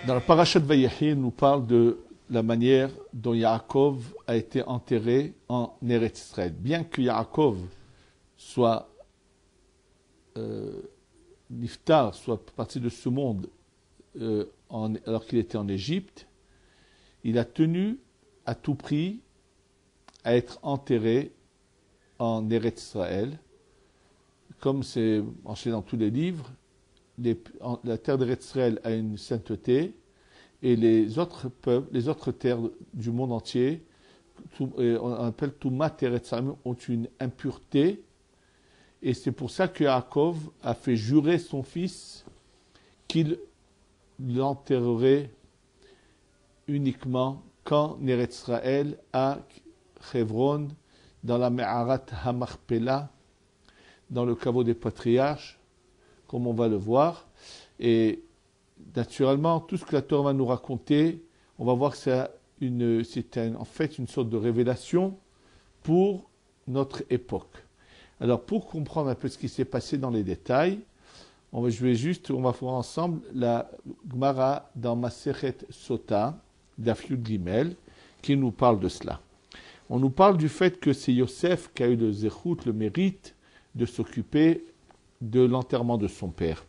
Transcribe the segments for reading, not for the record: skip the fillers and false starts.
Dans la Parashat Vayechi, il nous parle de la manière dont Yaakov a été enterré en Eretz Israël. Bien que Yaakov soit niftar, soit parti de ce monde alors qu'il était en Égypte, il a tenu à tout prix à être enterré en Eretz Israël. Comme c'est enseigné dans tous les livres, la terre d'Eretz Israël a une sainteté et les autres peuples, les autres terres du monde entier, on appelle Toumat Eretz Israël, ont une impureté. Et c'est pour ça que Yaakov a fait jurer son fils qu'il l'enterrerait uniquement qu'en Eretz Israël, à Hebron, dans la Me'arat HaMachpelah, dans le caveau des patriarches, comme on va le voir. Et naturellement, tout ce que la Torah va nous raconter, on va voir que c'est en fait une sorte de révélation pour notre époque. Alors, pour comprendre un peu ce qui s'est passé dans les détails, on va voir ensemble la Gemara dans Masechet Sota, Daf Yud Gimel, qui nous parle de cela. On nous parle du fait que c'est Yosef qui a eu le zéchout, le mérite, de s'occuper de l'enterrement de son père.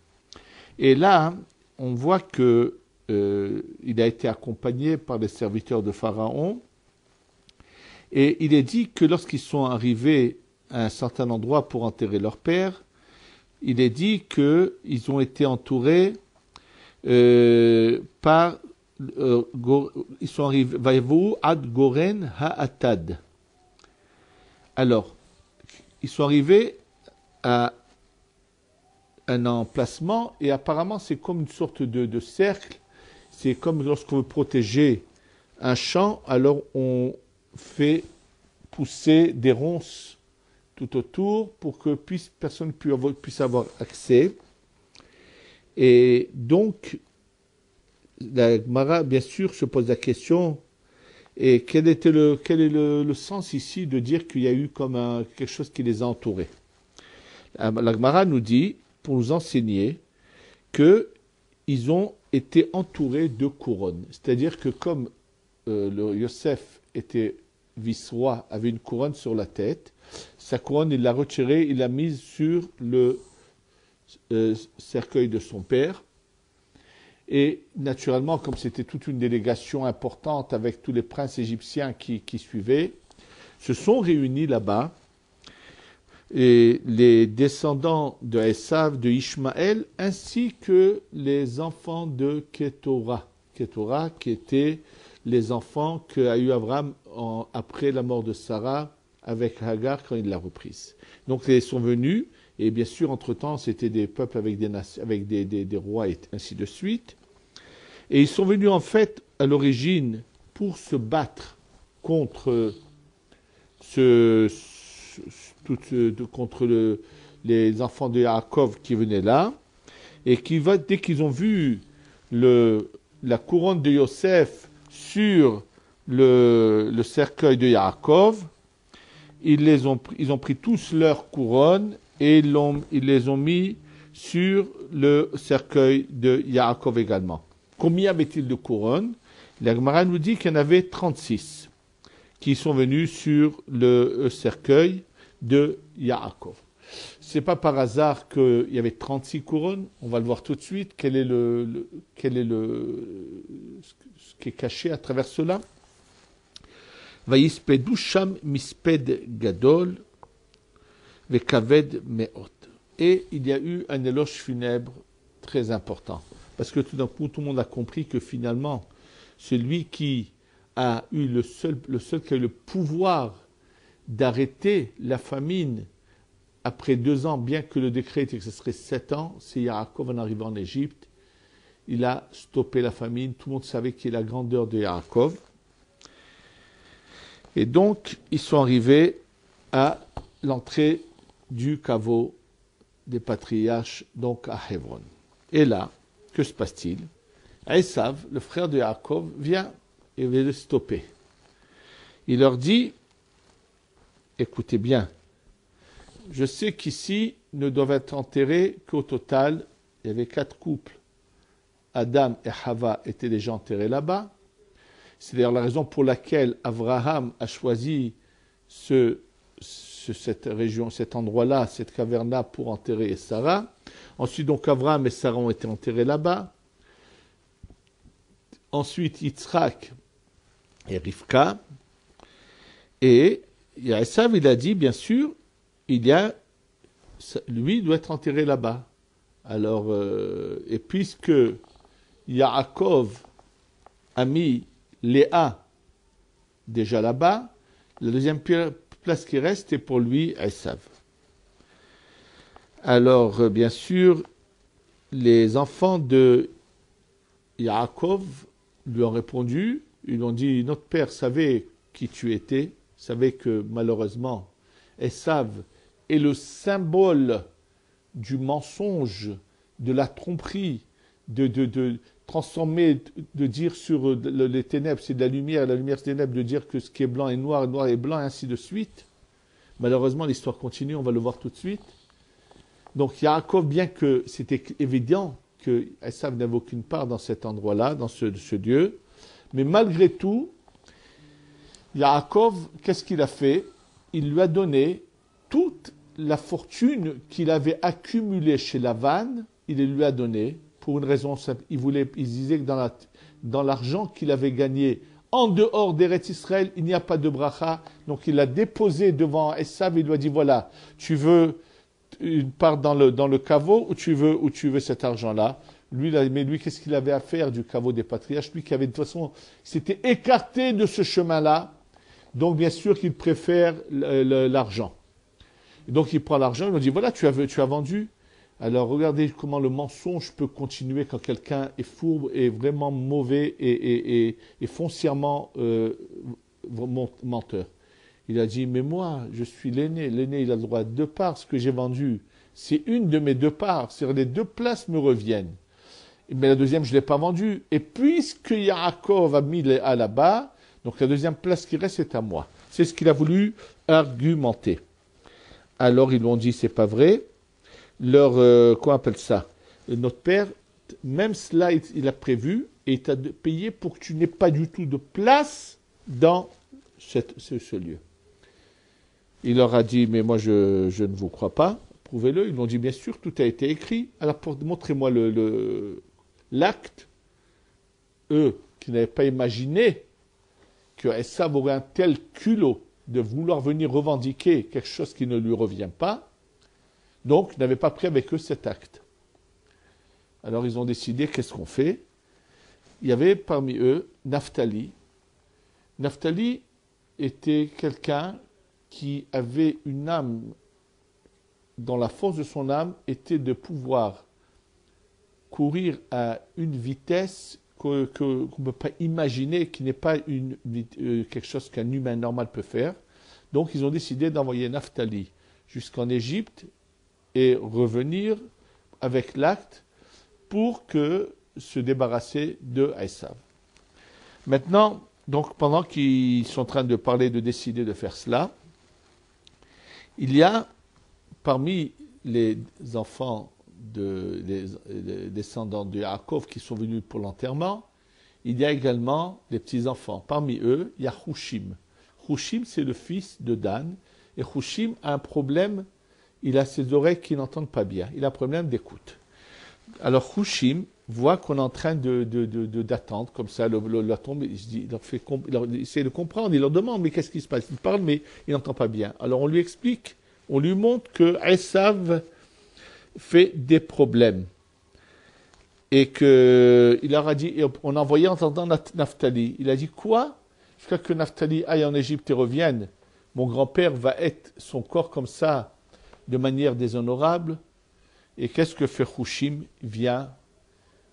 Et là, on voit que il a été accompagné par les serviteurs de Pharaon, et il est dit que lorsqu'ils sont arrivés à un certain endroit pour enterrer leur père, il est dit qu'ils ont été entourés par ils sont arrivés Vayevu ad Goren ha'atad. Alors, ils sont arrivés à un emplacement et apparemment c'est comme une sorte de cercle. C'est comme lorsqu'on veut protéger un champ, alors on fait pousser des ronces tout autour pour que personne puisse avoir accès. Et donc, la Gemara, bien sûr, se pose la question, et quel est le sens ici de dire qu'il y a eu comme quelque chose qui les a entourés. La Gemara nous dit, pour nous enseigner, qu'ils ont été entourés de couronnes. C'est-à-dire que comme le Yosef était vice-roi, avait une couronne sur la tête, sa couronne, il l'a retirée, il l'a mise sur le cercueil de son père. Et naturellement, comme c'était toute une délégation importante avec tous les princes égyptiens qui suivaient, se sont réunis là-bas. Et les descendants de Esav, de Ishmaël, ainsi que les enfants de Ketora. Ketora, qui étaient les enfants qu'a eu Abraham après la mort de Sarah avec Hagar quand il l'a reprise. Donc ils sont venus, et bien sûr, entre-temps, c'était des peuples avec des rois et ainsi de suite. Et ils sont venus en fait à l'origine pour se battre contre les enfants de Yaakov qui venaient là, et dès qu'ils ont vu la couronne de Yosef sur le cercueil de Yaakov, ils ont pris tous leur couronne et ils les ont mis sur le cercueil de Yaakov également. Combien avait-il de couronnes? La Gemara nous dit qu'il y en avait 36 qui sont venus sur le cercueil de Yaakov. C'est pas par hasard qu'il y avait 36 couronnes. On va le voir tout de suite. Quel est ce qui est caché à travers cela? Vayispedu sham misped gadol vekaved meot. Et il y a eu un éloge funèbre très important. Parce que tout d'un coup, tout le monde a compris que finalement, celui qui a eu le seul qui a eu le pouvoir d'arrêter la famine après 2 ans, bien que le décret était que ce serait 7 ans, c'est Yaakov en arrivant en Égypte. Il a stoppé la famine. Tout le monde savait qu'il y a la grandeur de Yaakov. Et donc, ils sont arrivés à l'entrée du caveau des patriarches, donc à Hebron. Et là, que se passe-t-il? Esav, le frère de Yaakov, vient et veut le stopper. Il leur dit, écoutez bien, je sais qu'ici ne doivent être enterrés qu'au total, il y avait 4 couples Adam et Hava étaient déjà enterrés là-bas. C'est d'ailleurs la raison pour laquelle Abraham a choisi cette région, cet endroit-là, cette caverne-là pour enterrer Sarah. Ensuite, donc, Abraham et Sarah ont été enterrés là-bas. Ensuite, Yitzhak et Rivka. Et Esav, il a dit, bien sûr, lui doit être enterré là-bas. Alors, et puisque Yaakov a mis Léa déjà là-bas, la deuxième place qui reste est pour lui Esav. Alors, bien sûr, les enfants de Yaakov lui ont répondu, ils lui ont dit, notre père savait qui tu étais, savait que malheureusement, Esav est le symbole du mensonge, de la tromperie, de transformer, de dire sur les ténèbres c'est de la lumière c'est des ténèbres, de dire que ce qui est blanc est noir est blanc, et ainsi de suite. Malheureusement, l'histoire continue, on va le voir tout de suite. Donc Yaakov, bien que c'était évident que Esav n'avait aucune part dans cet endroit-là, dans ce Dieu, mais malgré tout, Yaakov, qu'est-ce qu'il a fait? Il lui a donné toute la fortune qu'il avait accumulée chez Lavan, il lui a donné pour une raison simple. Il disait que dans l'argent qu'il avait gagné en dehors d'Eretz Israël, il n'y a pas de bracha. Donc il l'a déposé devant Esav, il lui a dit voilà, tu veux une part dans le caveau ou tu veux cet argent-là. Mais lui, qu'est-ce qu'il avait à faire du caveau des patriarches? Lui qui avait de toute façon, s'était écarté de ce chemin-là. Donc bien sûr qu'il préfère l'argent. Donc il prend l'argent, il lui dit voilà, tu as vendu. Alors regardez comment le mensonge peut continuer quand quelqu'un est fourbe et vraiment mauvais et foncièrement menteur. Il a dit mais moi je suis l'aîné, il a le droit à 2 parts, ce que j'ai vendu c'est une de mes 2 parts, c'est-à-dire les 2 places me reviennent. Mais la deuxième je ne l'ai pas vendue. Et puisque Yaakov a mis Léa là-bas, donc la deuxième place qui reste est à moi. C'est ce qu'il a voulu argumenter. Alors ils lui ont dit c'est pas vrai. Qu'on appelle ça? Notre père, même cela il a prévu et il t'a payé pour que tu n'aies pas du tout de place dans ce lieu. Il leur a dit mais moi je ne vous crois pas, prouvez-le. Ils lui ont dit bien sûr tout a été écrit. Alors montrez-moi l'acte. Eux qui n'avaient pas imaginé que Esav aurait un tel culot de vouloir venir revendiquer quelque chose qui ne lui revient pas, donc n'avaient pas pris avec eux cet acte. Alors ils ont décidé, qu'est-ce qu'on fait? Il y avait parmi eux Naphtali. Naphtali était quelqu'un qui avait une âme, dont la force de son âme était de pouvoir courir à une vitesse qu'on ne peut pas imaginer, qui n'est pas quelque chose qu'un humain normal peut faire. Donc ils ont décidé d'envoyer Naphtali jusqu'en Égypte et revenir avec l'acte pour se débarrasser de Esav. Maintenant, donc pendant qu'ils sont en train de parler, de décider de faire cela, il y a parmi les enfants les descendants de Yaakov qui sont venus pour l'enterrement, il y a également les petits-enfants. Parmi eux, il y a Hushim. Hushim, c'est le fils de Dan. Et Hushim a un problème, il a ses oreilles qui n'entendent pas bien. Il a un problème d'écoute. Alors Hushim voit qu'on est en train d'attendre, comme ça, la tombe, il essaie de comprendre, il leur demande, mais qu'est-ce qui se passe? Il parle, mais il n'entend pas bien. Alors on lui explique, on lui montre que Esav fait des problèmes. Et il leur a dit, on a envoyé en entendant Naphtali. Il a dit, quoi? Jusqu'à que Naphtali aille en Égypte et revienne, mon grand-père va être son corps comme ça, de manière déshonorable. Et qu'est-ce que fait Hushim? Il vient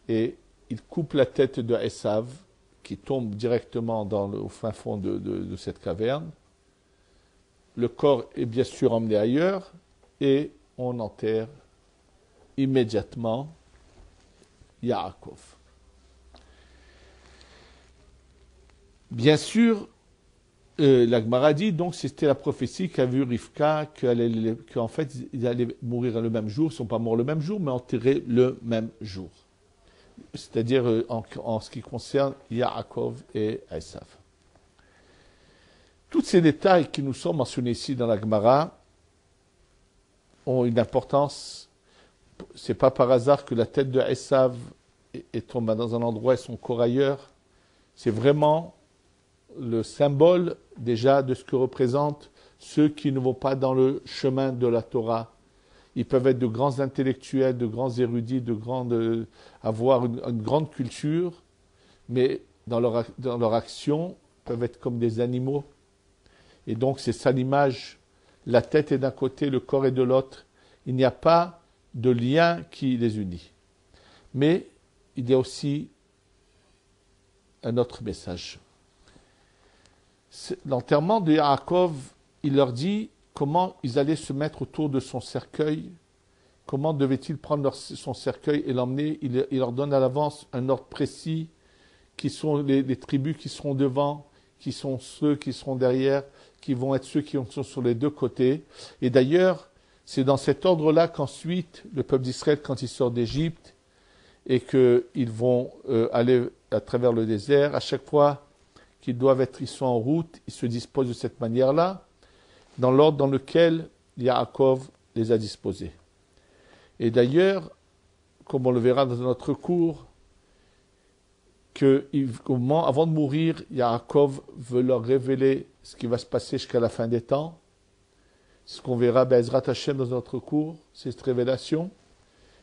et il coupe la tête de Esav, qui tombe directement au fin fond de cette caverne. Le corps est bien sûr emmené ailleurs et on enterre immédiatement Yaakov. Bien sûr, la Gemara dit, donc c'était la prophétie qu'a vu Rivka, qu'en fait ils allaient mourir le même jour, ils ne sont pas morts le même jour, mais enterrés le même jour. c'est-à-dire en ce qui concerne Yaakov et Esav. Tous ces détails qui nous sont mentionnés ici dans la Gemara ont une importance. C'est pas par hasard que la tête de Esav est tombée dans un endroit et son corps ailleurs. C'est vraiment le symbole déjà de ce que représentent ceux qui ne vont pas dans le chemin de la Torah. Ils peuvent être de grands intellectuels, de grands érudits, avoir une grande culture, mais dans leur action, peuvent être comme des animaux. Et donc, c'est ça l'image. La tête est d'un côté, le corps est de l'autre. Il n'y a pas de lien qui les unit. Mais il y a aussi un autre message. L'enterrement de Yaakov, il leur dit comment ils allaient se mettre autour de son cercueil, comment devaient-ils prendre son cercueil et l'emmener. Il leur donne à l'avance un ordre précis, qui sont les tribus qui seront devant, qui sont ceux qui seront derrière, qui vont être ceux qui sont sur les deux côtés. Et d'ailleurs, c'est dans cet ordre-là qu'ensuite, le peuple d'Israël, quand il sort d'Égypte, et qu'ils vont aller à travers le désert, à chaque fois qu'ils ils sont en route, ils se disposent de cette manière-là, dans l'ordre dans lequel Yaakov les a disposés. Et d'ailleurs, comme on le verra dans notre cours, avant de mourir, Yaakov veut leur révéler ce qui va se passer jusqu'à la fin des temps. C'est ce qu'on verra Be'ezrat Hashem dans notre cours, cette révélation.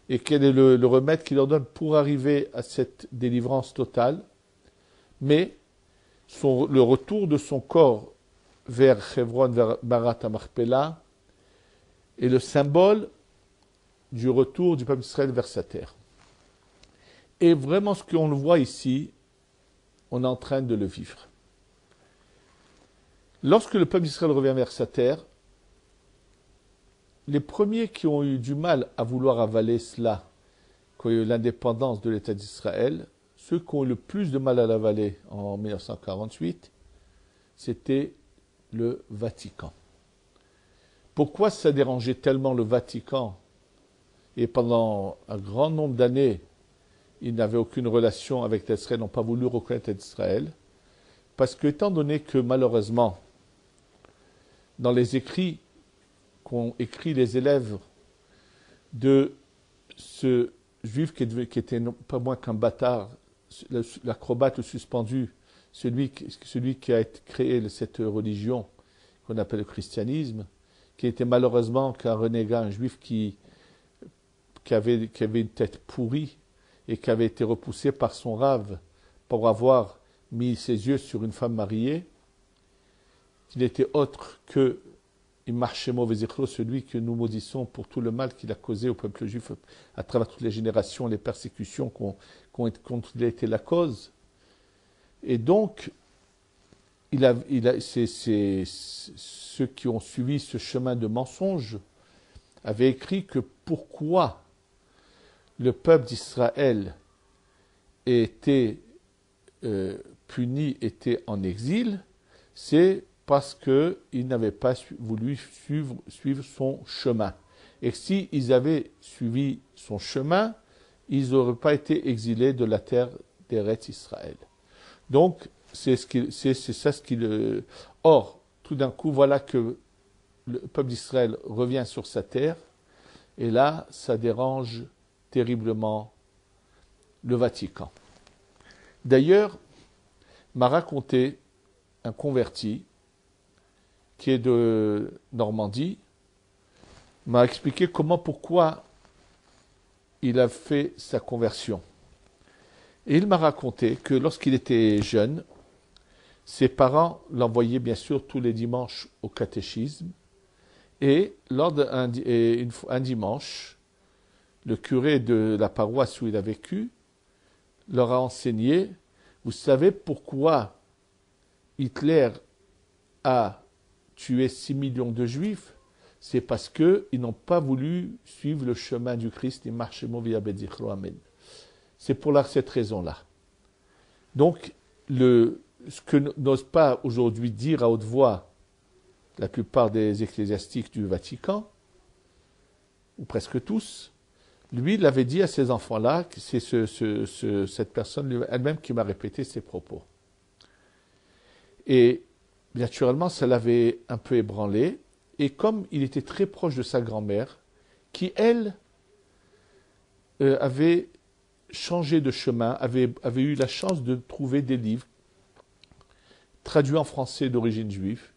Et quel est le remède qu'il leur donne pour arriver à cette délivrance totale. Mais le retour de son corps vers Hebron, vers Marat Machpelah, est le symbole du retour du peuple d'Israël vers sa terre. Et vraiment, ce qu'on le voit ici, on est en train de le vivre. Lorsque le peuple d'Israël revient vers sa terre, les premiers qui ont eu du mal à vouloir avaler cela, quand il y a eu l'indépendance de l'État d'Israël, ceux qui ont eu le plus de mal à l'avaler en 1948, c'était le Vatican. Pourquoi ça dérangeait tellement le Vatican? Et pendant un grand nombre d'années, ils n'avaient aucune relation avec l'Israël, n'ont pas voulu reconnaître l'Israël, parce que, étant donné que malheureusement, dans les écrits qu'ont écrit les élèves de ce juif qui était non pas moins qu'un bâtard, l'acrobate, le suspendu, celui qui a créé cette religion qu'on appelle le christianisme, qui était malheureusement qu'un renégat, un juif qui avait une tête pourrie et qui avait été repoussé par son rave pour avoir mis ses yeux sur une femme mariée. Il était autre que Immarchemo Vezichro, celui que nous maudissons pour tout le mal qu'il a causé au peuple juif à travers toutes les générations, les persécutions dont il a été la cause. Et donc, ceux qui ont suivi ce chemin de mensonge avaient écrit que pourquoi le peuple d'Israël était puni, était en exil, c'est parce qu'ils n'avaient pas voulu suivre son chemin. Et s'ils avaient suivi son chemin, ils n'auraient pas été exilés de la terre d'Eretz Israël. Donc, c'est ça ce qu'il... Or, tout d'un coup, voilà que le peuple d'Israël revient sur sa terre, et là, ça dérange terriblement le Vatican. D'ailleurs, m'a raconté un converti qui est de Normandie, m'a expliqué pourquoi il a fait sa conversion. Et il m'a raconté que lorsqu'il était jeune, ses parents l'envoyaient bien sûr tous les dimanches au catéchisme, et un dimanche, le curé de la paroisse où il a vécu leur a enseigné, vous savez pourquoi Hitler a tué 6 millions de juifs? C'est parce qu'ils n'ont pas voulu suivre le chemin du Christ et marcher via Bezichro Amen. C'est pour cette raison-là. Donc, ce que n'ose pas aujourd'hui dire à haute voix la plupart des ecclésiastiques du Vatican, ou presque tous, Lui, il avait dit à ces enfants-là, que c'est cette personne elle-même qui m'a répété ses propos. Et naturellement, ça l'avait un peu ébranlé. Et comme il était très proche de sa grand-mère, qui, elle, avait changé de chemin, avait eu la chance de trouver des livres traduits en français d'origine juive,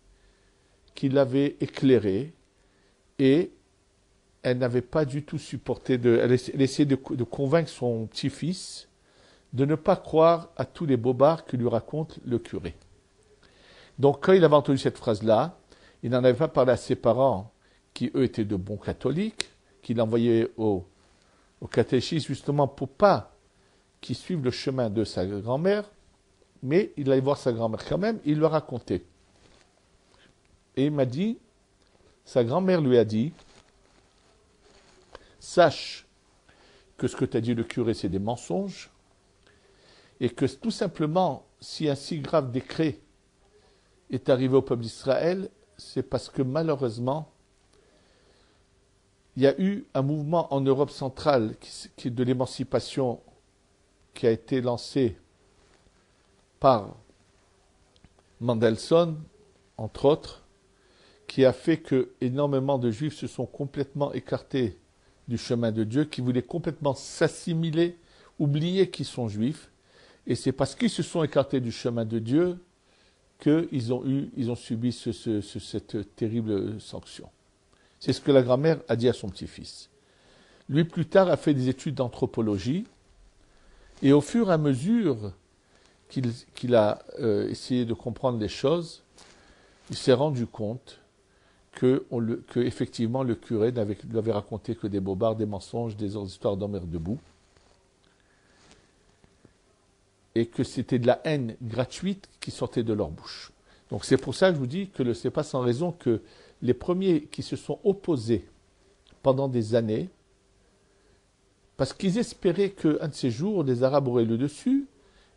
qui l'avaient éclairé, et elle n'avait pas du tout supporté elle essayait de convaincre son petit-fils de ne pas croire à tous les bobards que lui raconte le curé. Donc quand il avait entendu cette phrase-là, il n'en avait pas parlé à ses parents, qui eux étaient de bons catholiques, qu'il envoyait au catéchisme justement pour pas qu'ils suivent le chemin de sa grand-mère, mais il allait voir sa grand-mère quand même, il lui a raconté. Et il m'a dit, sa grand-mère lui a dit, sache que ce que t'a dit le curé, c'est des mensonges, et que tout simplement, si un si grave décret est arrivé au peuple d'Israël, c'est parce que malheureusement, il y a eu un mouvement en Europe centrale qui de l'émancipation qui a été lancé par Mendelssohn, entre autres, qui a fait que énormément de juifs se sont complètement écartés du chemin de Dieu, qui voulaient complètement s'assimiler, oublier qu'ils sont juifs, et c'est parce qu'ils se sont écartés du chemin de Dieu qu'ils ont subi cette terrible sanction. C'est ce que la grand-mère a dit à son petit-fils. Lui, plus tard, a fait des études d'anthropologie, et au fur et à mesure qu'il a essayé de comprendre les choses, il s'est rendu compte que effectivement le curé lui avait raconté que des bobards, des mensonges, des histoires d'hommes debout, et que c'était de la haine gratuite qui sortait de leur bouche. Donc c'est pour ça que je vous dis que ce n'est pas sans raison que les premiers qui se sont opposés pendant des années, parce qu'ils espéraient qu'un de ces jours, les Arabes auraient le dessus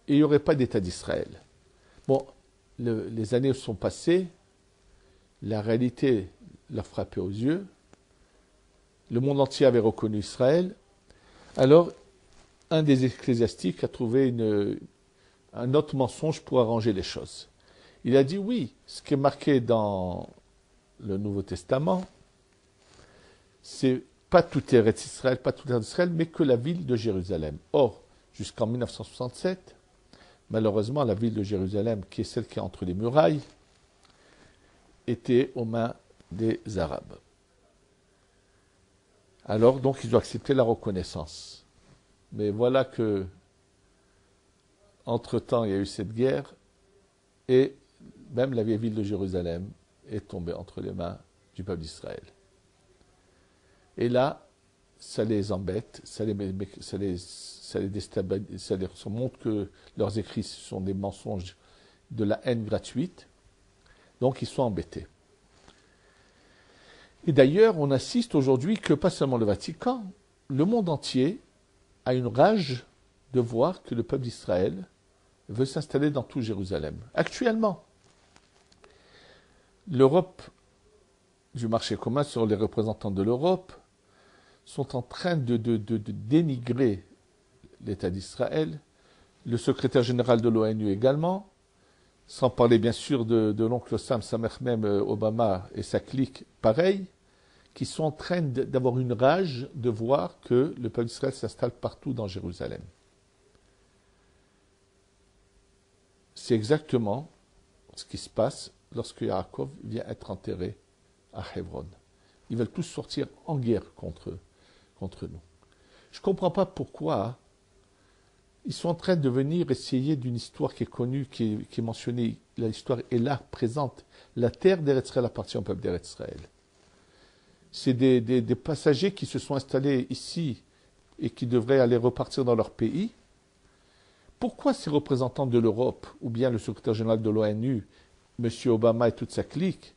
et il n'y aurait pas d'État d'Israël. Bon, les années sont passées, la réalité leur frappait aux yeux, le monde entier avait reconnu Israël, alors un des ecclésiastiques a trouvé un autre mensonge pour arranger les choses. Il a dit oui, ce qui est marqué dans le Nouveau Testament, c'est pas tout Eretz Israël, pas tout Israël, mais que la ville de Jérusalem. Or, jusqu'en 1967, malheureusement, la ville de Jérusalem, qui est celle qui est entre les murailles, était aux mains des Arabes. Alors, donc, ils ont accepté la reconnaissance. Mais voilà que, entre-temps, il y a eu cette guerre, et même la vieille ville de Jérusalem est tombée entre les mains du peuple d'Israël. Et là, ça les embête, ça les déstabilise, ça leur montre que leurs écrits sont des mensonges, de la haine gratuite. Donc ils sont embêtés. Et d'ailleurs, on assiste aujourd'hui que pas seulement le Vatican, le monde entier a une rage de voir que le peuple d'Israël veut s'installer dans tout Jérusalem. Actuellement, l'Europe, du marché commun sur les représentants de l'Europe, sont en train de dénigrer l'État d'Israël, le secrétaire général de l'ONU également, sans parler bien sûr de l'oncle Sam Samermem Obama et sa clique, pareil, qui sont en train d'avoir une rage de voir que le peuple d'Israël s'installe partout dans Jérusalem. C'est exactement ce qui se passe lorsque Yaakov vient être enterré à Hebron. Ils veulent tous sortir en guerre contre nous. Je ne comprends pas pourquoi ils sont en train de venir essayer d'une histoire qui est connue, qui est mentionnée. L'histoire est là, présente. La terre d'Eretz Israël appartient au peuple d'Eretz Israël. C'est des passagers qui se sont installés ici et qui devraient aller repartir dans leur pays. Pourquoi ces représentants de l'Europe, ou bien le secrétaire général de l'ONU, M. Obama et toute sa clique,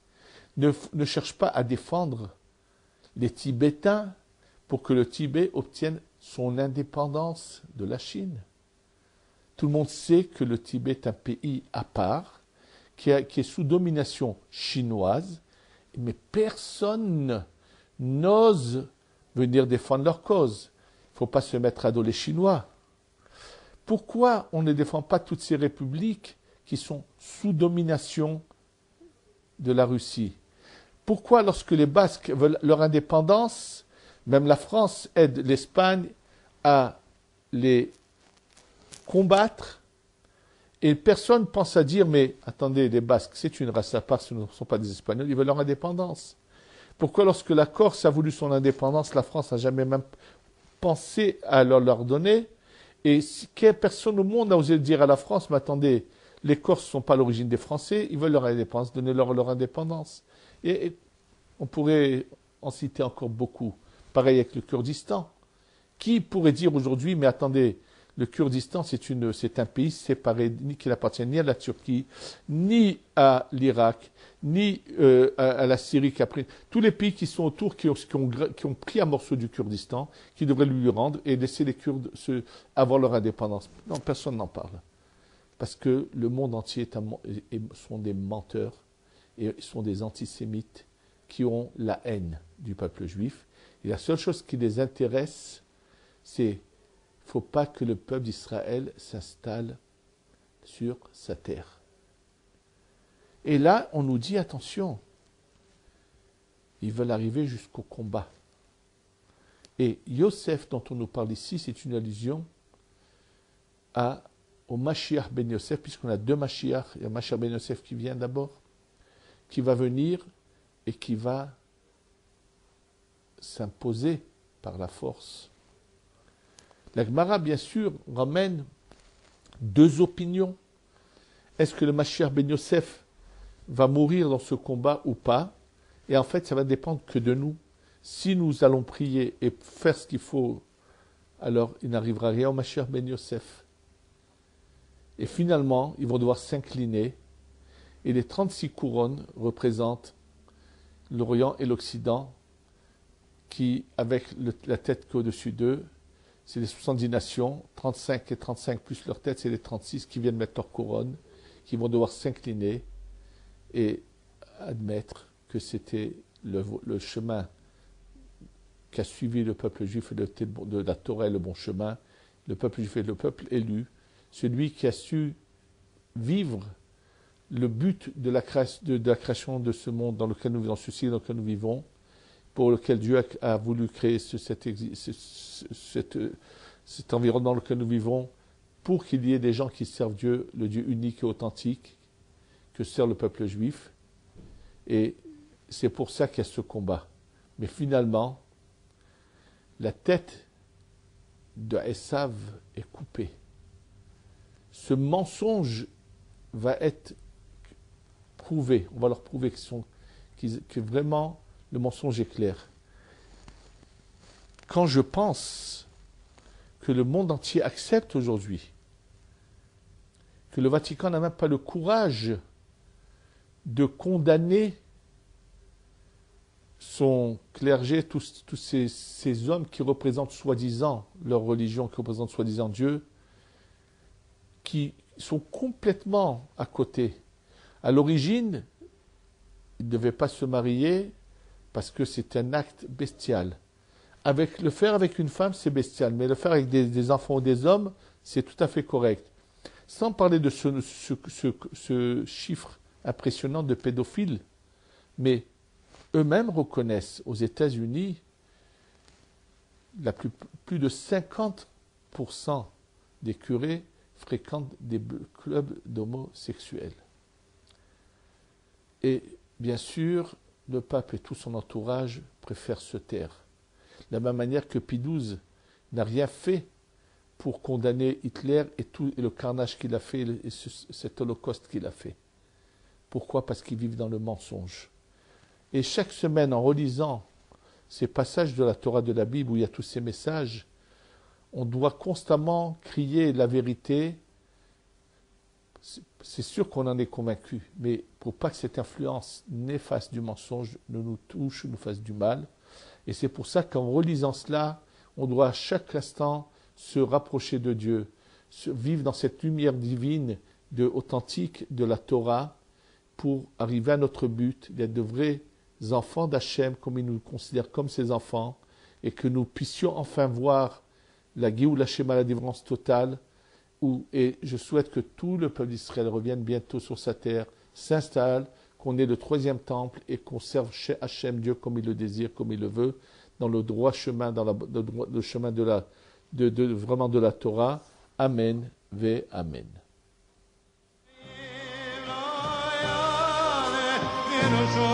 ne cherchent pas à défendre les Tibétains pour que le Tibet obtienne son indépendance de la Chine? Tout le monde sait que le Tibet est un pays à part, qui est sous domination chinoise, mais personne n'ose venir défendre leur cause. faut pas se mettre à dos les Chinois. Pourquoi on ne défend pas toutes ces républiques qui sont sous domination de la Russie? Pourquoi, lorsque les Basques veulent leur indépendance, même la France aide l'Espagne à les combattre, et personne pense à dire, mais attendez, les Basques, c'est une race à part, ce ne sont pas des Espagnols, ils veulent leur indépendance. Pourquoi, lorsque la Corse a voulu son indépendance, la France n'a jamais même pensé à leur donner? Et personne au monde n'a osé dire à la France, mais attendez, les Corses ne sont pas l'origine des Français, ils veulent leur indépendance, donnez-leur leur indépendance. Et on pourrait en citer encore beaucoup. Pareil avec le Kurdistan. Qui pourrait dire aujourd'hui, mais attendez, le Kurdistan, c'est un pays séparé, qui n'appartient ni à la Turquie, ni à l'Irak, ni à la Syrie. Tous les pays qui sont autour, qui ont pris un morceau du Kurdistan, qui devraient lui rendre et laisser les Kurdes avoir leur indépendance. Non, personne n'en parle. Parce que le monde entier sont des menteurs et sont des antisémites qui ont la haine du peuple juif. Et la seule chose qui les intéresse, c'est qu'il ne faut pas que le peuple d'Israël s'installe sur sa terre. Et là, on nous dit, attention, ils veulent arriver jusqu'au combat. Et Yosef, dont on nous parle ici, c'est une allusion au Mashiach ben Yosef, puisqu'on a deux Mashiach. Il y a Mashiach ben Yosef qui vient d'abord, qui va venir et qui va s'imposer par la force. La Gemara, bien sûr, ramène deux opinions. Est-ce que le Mashiach ben Yosef va mourir dans ce combat ou pas? Et en fait, ça va dépendre que de nous. Si nous allons prier et faire ce qu'il faut, alors il n'arrivera rien au Mashiach ben Yosef. Et finalement, ils vont devoir s'incliner. Et les 36 couronnes représentent l'Orient et l'Occident, qui, avec la tête qu'au-dessus d'eux, c'est les 70 nations, 35 et 35 plus leur tête, c'est les 36 qui viennent mettre leur couronne, qui vont devoir s'incliner et admettre que c'était le chemin qu'a suivi le peuple juif de la Torah et le bon chemin, le peuple juif et le peuple élu, celui qui a su vivre le but de la création de ce monde dans lequel nous vivons, ce ciel dans lequel nous vivons, pour lequel Dieu a voulu créer cet environnement dans lequel nous vivons, pour qu'il y ait des gens qui servent Dieu, le Dieu unique et authentique, que sert le peuple juif. Et c'est pour ça qu'il y a ce combat. Mais finalement, la tête de Esav est coupée. Ce mensonge va être prouvé. On va leur prouver que vraiment le mensonge est clair. Quand je pense que le monde entier accepte aujourd'hui, que le Vatican n'a même pas le courage de condamner son clergé, tous ces hommes qui représentent soi-disant leur religion, qui représentent soi-disant Dieu, qui sont complètement à côté. À l'origine, ils ne devaient pas se marier parce que c'est un acte bestial. Le faire avec une femme, c'est bestial, mais le faire avec des enfants ou des hommes, c'est tout à fait correct. Sans parler de ce chiffre impressionnant de pédophiles, mais eux-mêmes reconnaissent aux États-Unis plus de 50% des curés fréquentent des clubs d'homosexuels. Et bien sûr, le pape et tout son entourage préfèrent se taire. De la même manière que Pie XII n'a rien fait pour condamner Hitler et le carnage qu'il a fait, et cet holocauste qu'il a fait. Pourquoi? Parce qu'ils vivent dans le mensonge. Et chaque semaine, en relisant ces passages de la Torah de la Bible où il y a tous ces messages, on doit constamment crier la vérité. C'est sûr qu'on en est convaincu, mais pour pas que cette influence néfaste du mensonge ne nous touche, nous fasse du mal. Et c'est pour ça qu'en relisant cela, on doit à chaque instant se rapprocher de Dieu, vivre dans cette lumière divine authentique de la Torah pour arriver à notre but, d'être de vrais enfants d'Hachem, comme il nous considère comme ses enfants, et que nous puissions enfin voir la Géoula Shema, la délivrance totale, et je souhaite que tout le peuple d'Israël revienne bientôt sur sa terre, s'installe, qu'on ait le troisième temple et qu'on serve chez Hachem, Dieu comme il le désire, comme il le veut, dans le droit chemin, dans le chemin vraiment de la Torah. Amen, ve Amen. Amen.